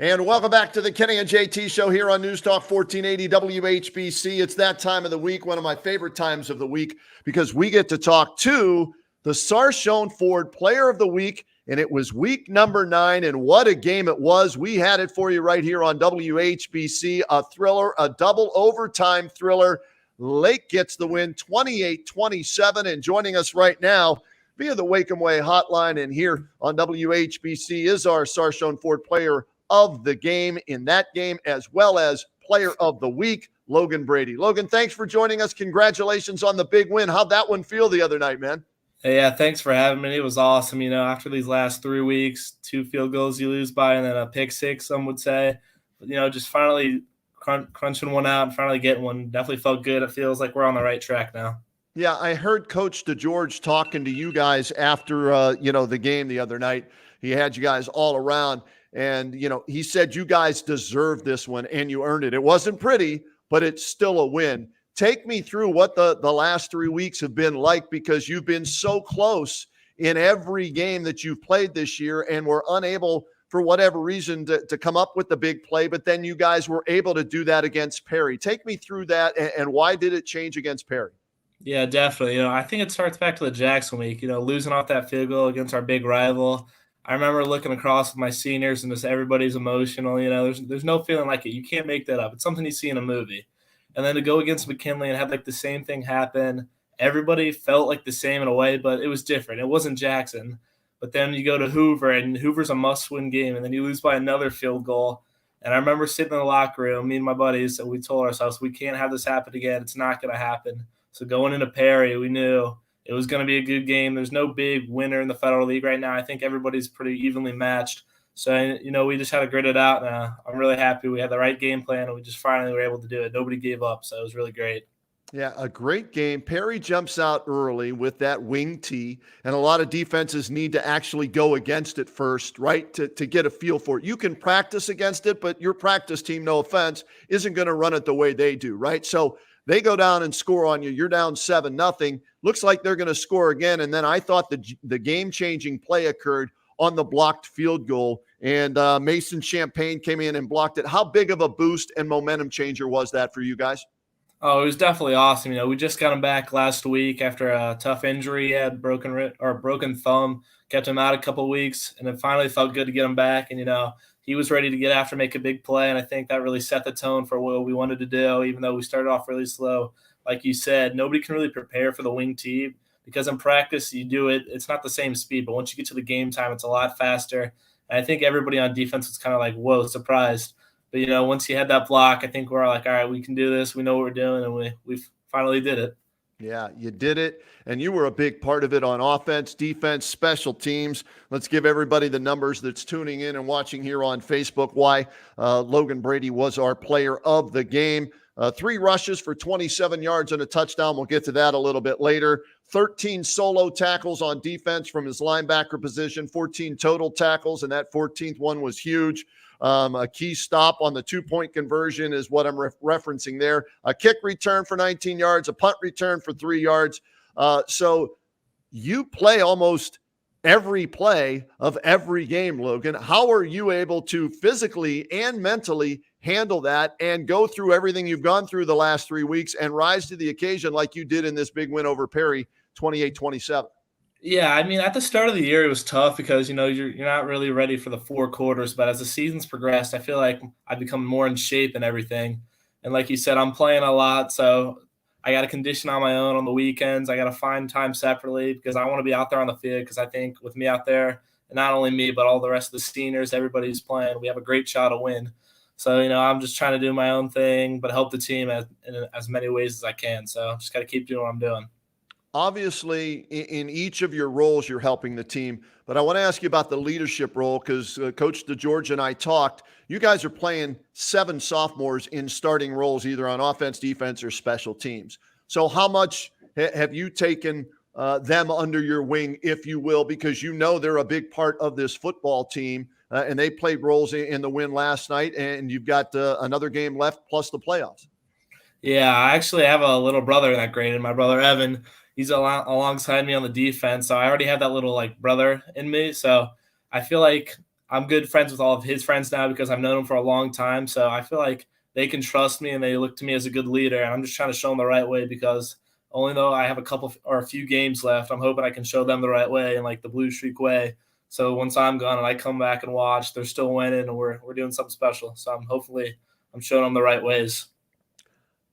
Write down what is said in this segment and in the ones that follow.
And welcome back to the Kenny and JT show here on News Talk 1480 WHBC. It's that time of the week, one of my favorite times of the week, because we get to talk to the Sarchione Ford Player of the Week, and it was week number 9, and what a game it was. We had it for you right here on WHBC, a thriller, a double overtime thriller. Lake gets the win 28-27, and joining us right now via the Wake 'em Way hotline and here on WHBC is our Sarchione Ford Player of the game in that game, as well as Player of the Week, Logan Brady. Logan, thanks for joining us. Congratulations on the big win. How'd that one feel the other night, man? Hey, yeah, thanks for having me. It was awesome. After these last 3 weeks, 2 field goals you lose by and then a pick six, some would say. But, just finally crunching one out and finally getting one definitely felt good. It feels like we're on the right track now. Yeah, I heard Coach DeGeorge talking to you guys after, the game the other night. He had you guys all around. And, he said you guys deserved this one and you earned it. It wasn't pretty, but it's still a win. Take me through what the last 3 weeks have been like, because you've been so close in every game that you've played this year and were unable, for whatever reason, to come up with the big play. But then you guys were able to do that against Perry. Take me through that, and why did it change against Perry? Yeah, definitely. I think it starts back to the Jackson week, losing off that field goal against our big rival. I remember looking across with my seniors and just everybody's emotional. There's no feeling like it. You can't make that up. It's something you see in a movie. And then to go against McKinley and have like the same thing happen, everybody felt like the same in a way, but it was different. It wasn't Jackson. But then you go to Hoover, and Hoover's a must-win game, and then you lose by another field goal. And I remember sitting in the locker room, me and my buddies, and we told ourselves, we can't have this happen again. It's not going to happen. So going into Perry, we knew it was going to be a good game. There's no big winner in the Federal League right now. I think everybody's pretty evenly matched. So, we just had to grit it out. And I'm really happy we had the right game plan, and we just finally were able to do it. Nobody gave up, so it was really great. Yeah, a great game. Perry jumps out early with that wing tee, and a lot of defenses need to actually go against it first, right, to get a feel for it. You can practice against it, but your practice team, no offense, isn't going to run it the way they do, right? So they go down and score on you. You're down 7-0. Looks like they're going to score again, and then I thought the game-changing play occurred on the blocked field goal, and Mason Champagne came in and blocked it. How big of a boost and momentum changer was that for you guys? Oh, it was definitely awesome. We just got him back last week after a tough injury. He had broken thumb, kept him out a couple of weeks, and it finally felt good to get him back. And, he was ready to get after, make a big play, and I think that really set the tone for what we wanted to do, even though we started off really slow. Like you said, nobody can really prepare for the wing tee because in practice you do it. It's not the same speed, but once you get to the game time, it's a lot faster. And I think everybody on defense was kind of like, whoa, surprised. But, once you had that block, I think we're like, all right, we can do this. We know what we're doing, and we finally did it. Yeah, you did it, and you were a big part of it on offense, defense, special teams. Let's give everybody the numbers that's tuning in and watching here on Facebook why Logan Brady was our player of the game. 3 rushes for 27 yards and a touchdown. We'll get to that a little bit later. 13 solo tackles on defense from his linebacker position, 14 total tackles, and that 14th one was huge. A key stop on the 2-point conversion is what I'm referencing there. A kick return for 19 yards, a punt return for 3 yards. So you play almost every play of every game, Logan. How are you able to physically and mentally handle that and go through everything you've gone through the last 3 weeks and rise to the occasion like you did in this big win over Perry, 28-27? Yeah, at the start of the year, it was tough because, you're not really ready for the 4 quarters. But as the season's progressed, I feel like I've become more in shape and everything. And like you said, I'm playing a lot, so I got to condition on my own on the weekends. I got to find time separately because I want to be out there on the field because I think with me out there, and not only me, but all the rest of the seniors, everybody's playing, we have a great shot to win. So, I'm just trying to do my own thing but help the team in as many ways as I can. So just got to keep doing what I'm doing. Obviously, in each of your roles, you're helping the team. But I want to ask you about the leadership role because Coach DeGeorge and I talked. You guys are playing 7 sophomores in starting roles, either on offense, defense, or special teams. So how much have you taken them under your wing, if you will, because they're a big part of this football team, and they played roles in the win last night, and you've got another game left plus the playoffs. Yeah, I actually have a little brother in that grade, and my brother Evan, he's alongside me on the defense. So I already have that little brother in me. So I feel like I'm good friends with all of his friends now because I've known him for a long time. So I feel like they can trust me and they look to me as a good leader. And I'm just trying to show them the right way because only though I have a few games left, I'm hoping I can show them the right way and like the blue streak way. So once I'm gone and I come back and watch, they're still winning and we're doing something special. So I'm showing them the right ways.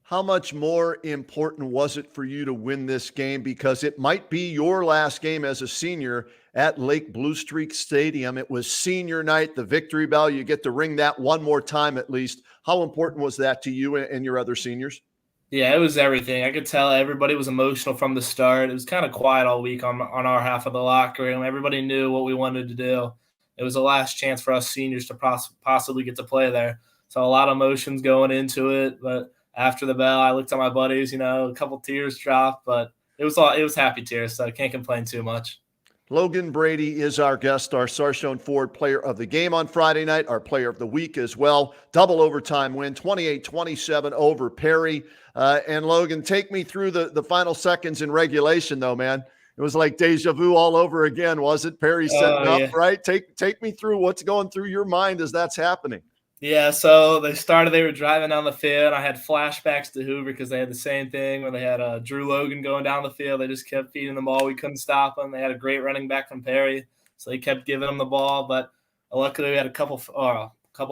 How much more important was it for you to win this game? Because it might be your last game as a senior at Lake Blue Streak Stadium. It was senior night, the victory bell. You get to ring that one more time at least. How important was that to you and your other seniors? Yeah, it was everything. I could tell everybody was emotional from the start. It was kind of quiet all week on our half of the locker room. Everybody knew what we wanted to do. It was the last chance for us seniors to possibly get to play there. So a lot of emotions going into it. But after the bell, I looked at my buddies. A couple tears dropped, but it was happy tears. So I can't complain too much. Logan Brady is our guest, our Sarchione Ford Player of the Game on Friday night, our Player of the Week as well. Double overtime win, 28-27 over Perry. And Logan, take me through the final seconds in regulation, though, man. It was like deja vu all over again, was it? Perry setting up, Yeah. right? Take me through what's going through your mind as that's happening. Yeah, so they were driving down the field. I had flashbacks to Hoover because they had the same thing when they had Drew Logan going down the field. They just kept feeding the ball. We couldn't stop them. They had a great running back from Perry, so they kept giving them the ball. But luckily, we had a couple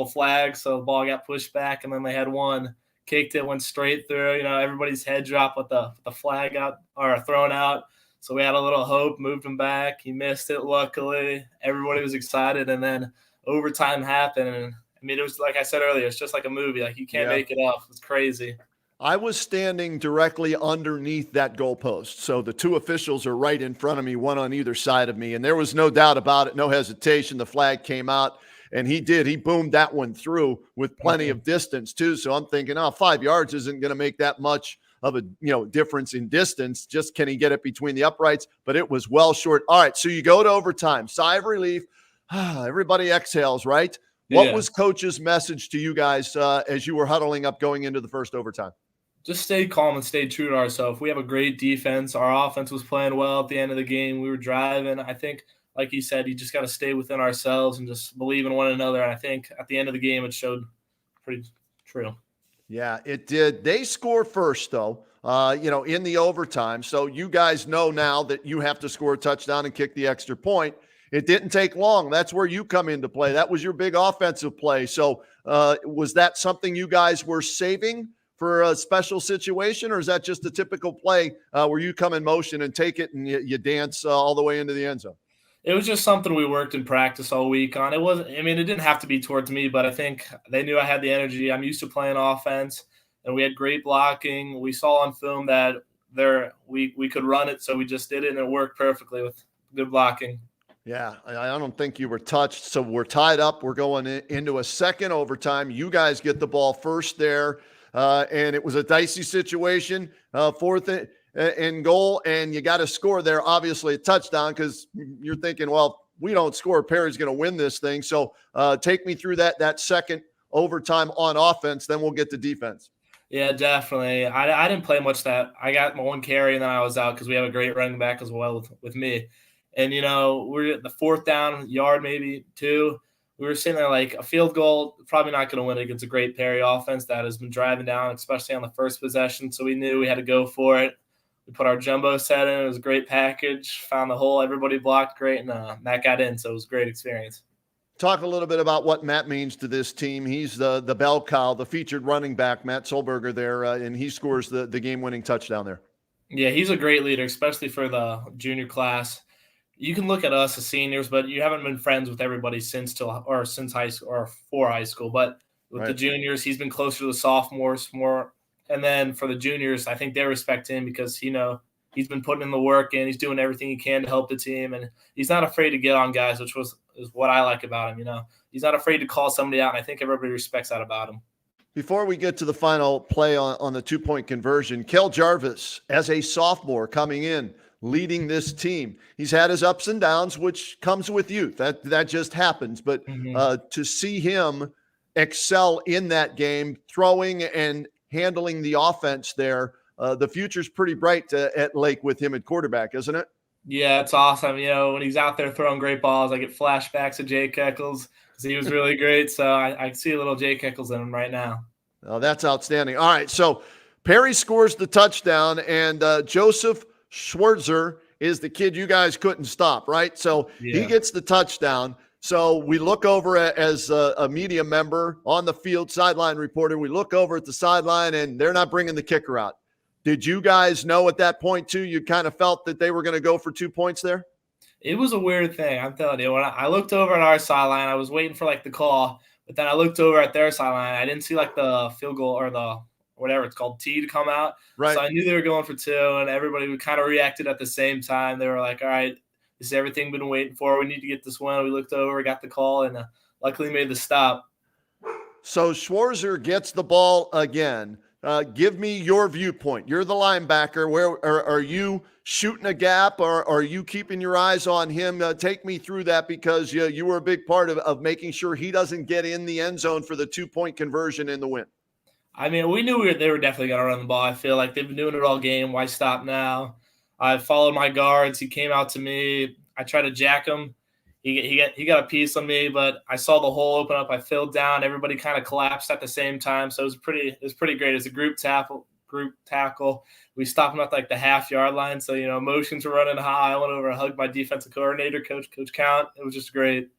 flags, so the ball got pushed back, and then they had one kicked it, went straight through. Everybody's head dropped with the flag out or thrown out. So we had a little hope, moved him back. He missed it, luckily. Everybody was excited, and then overtime happened, and it was like I said earlier, it's just like a movie. Like you can't make it up. It's crazy. I was standing directly underneath that goalpost. So the two officials are right in front of me, one on either side of me. And there was no doubt about it, no hesitation. The flag came out and he boomed that one through with plenty of distance too. So I'm thinking, 5 yards isn't going to make that much of a difference in distance. Just can he get it between the uprights? But it was well short. All right, so you go to overtime. Sigh of relief. Everybody exhales, right? What was Coach's message to you guys as you were huddling up going into the first overtime? Just stay calm and stay true to ourselves. We have a great defense. Our offense was playing well at the end of the game. We were driving. I think, like he said, you just got to stay within ourselves and just believe in one another. And I think at the end of the game, it showed pretty true. Yeah, it did. They score first, though, in the overtime. So you guys know now that you have to score a touchdown and kick the extra point. It didn't take long. That's where you come into play. That was your big offensive play. So was that something you guys were saving for a special situation, or is that just a typical play where you come in motion and take it and you dance all the way into the end zone? It was just something we worked in practice all week on. It didn't have to be towards me, but I think they knew I had the energy. I'm used to playing offense, and we had great blocking. We saw on film that we could run it, so we just did it, and it worked perfectly with good blocking. Yeah, I don't think you were touched. So we're tied up. We're going into a second overtime. You guys get the ball first there, and it was a dicey situation, fourth and goal, and you got to score there, obviously a touchdown, because you're thinking, well, we don't score, Perry's going to win this thing. So take me through that second overtime on offense, then we'll get to defense. Yeah, definitely. I didn't play much that. I got my one carry, and then I was out because we have a great running back as well with me. And, we're at the fourth down yard, maybe two. We were sitting there like a field goal, probably not going to win against a great Perry offense that has been driving down, especially on the first possession. So we knew we had to go for it. We put our jumbo set in. It was a great package. Found the hole. Everybody blocked great, and Matt got in. So it was a great experience. Talk a little bit about what Matt means to this team. He's the bell cow, the featured running back, Matt Solberger there, and he scores the game-winning touchdown there. Yeah, he's a great leader, especially for the junior class. You can look at us as seniors, but you haven't been friends with everybody since high school or for high school. But with the juniors, he's been closer to the sophomores more. And then for the juniors, I think they respect him because, he's been putting in the work and he's doing everything he can to help the team. And he's not afraid to get on guys, which is what I like about him. He's not afraid to call somebody out. And I think everybody respects that about him. Before we get to the final play on the 2-point conversion, Kel Jarvis, as a sophomore coming in, leading this team. He's had his ups and downs, which comes with youth. That just happens. But to see him excel in that game, throwing and handling the offense there, the future's pretty bright at Lake with him at quarterback, isn't it? Yeah, it's awesome. When he's out there throwing great balls, I get flashbacks of Jake Eccles because he was really great. So I see a little Jake Eccles in him right now. Oh, that's outstanding. All right, so Perry scores the touchdown, and Joseph Schwarzer is the kid you guys couldn't stop, right? So he Yeah. gets the touchdown. So we look over as a media member on the field, sideline reporter. We look over at the sideline, and they're not bringing the kicker out. Did you guys know at that point, too, you kind of felt that they were going to go for 2 points there? It was a weird thing. I'm telling you, when I looked over at our sideline, I was waiting for like the call, but then I looked over at their sideline. I didn't see like the field goal or the whatever it's called tee to come out. Right. So I knew they were going for 2, and everybody kind of reacted at the same time. They were like, "All right, this is everything we've been waiting for. We need to get this win." We looked over, got the call, and luckily made the stop. So Schwarzer gets the ball again. Give me your viewpoint. You're the linebacker. Where are you shooting a gap, or are you keeping your eyes on him? Take me through that, because you were a big part of making sure he doesn't get in the end zone for the 2-point conversion in the win. I mean, we knew they were definitely going to run the ball. I feel like they've been doing it all game. Why stop now? I followed my guards. He came out to me. I tried to jack him. He got a piece on me, but I saw the hole open up. I filled down. Everybody kind of collapsed at the same time, so it was pretty great. It's a group tackle. We stopped him at like the half-yard line. So emotions were running high. I went over and hugged my defensive coordinator, Coach Count. It was just great.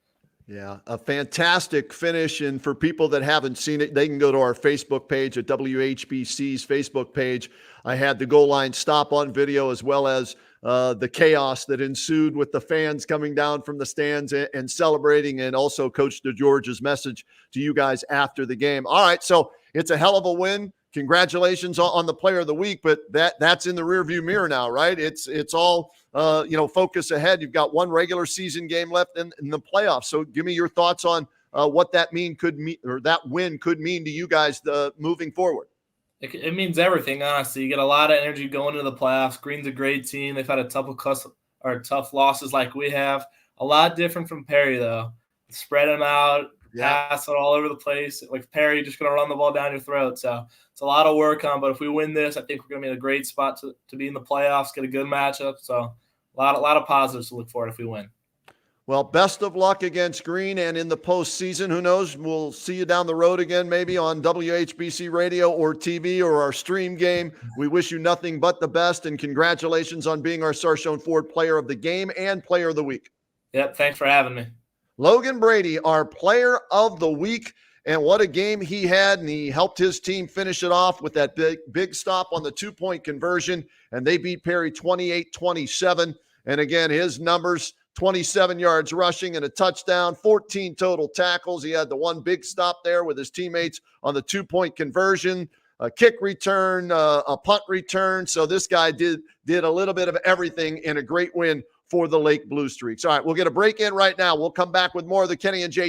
Yeah, a fantastic finish. And for people that haven't seen it, they can go to our Facebook page at WHBC's Facebook page. I had the goal line stop on video, as well as the chaos that ensued with the fans coming down from the stands and celebrating, and also Coach DeGeorge's message to you guys after the game. All right, so it's a hell of a win. Congratulations on the player of the week, but that's in the rearview mirror now, right? It's all focus ahead. You've got one regular season game left in the playoffs. So give me your thoughts on what that win could mean to you guys moving forward. It means everything, honestly. You get a lot of energy going into the playoffs. Green's a great team. They've had tough losses like we have. A lot different from Perry, though. Spread them out, pass it all over the place. Like Perry, just going to run the ball down your throat. So it's a lot of work on. But if we win this, I think we're going to be in a great spot to be in the playoffs, get a good matchup. So a lot of positives to look for if we win. Well, best of luck against Green and in the postseason. Who knows? We'll see you down the road again, maybe on WHBC radio or TV or our stream game. We wish you nothing but the best, and congratulations on being our Sarchione Ford Player of the Game and Player of the Week. Yep, thanks for having me. Logan Brady, our Player of the Week. And what a game he had, and he helped his team finish it off with that big stop on the 2-point conversion, and they beat Perry 28-27. And again, his numbers, 27 yards rushing and a touchdown, 14 total tackles. He had the one big stop there with his teammates on the 2-point conversion, a kick return, a punt return. So this guy did a little bit of everything in a great win for the Lake Blue Streaks. All right, we'll get a break in right now. We'll come back with more of the Kenny and Jay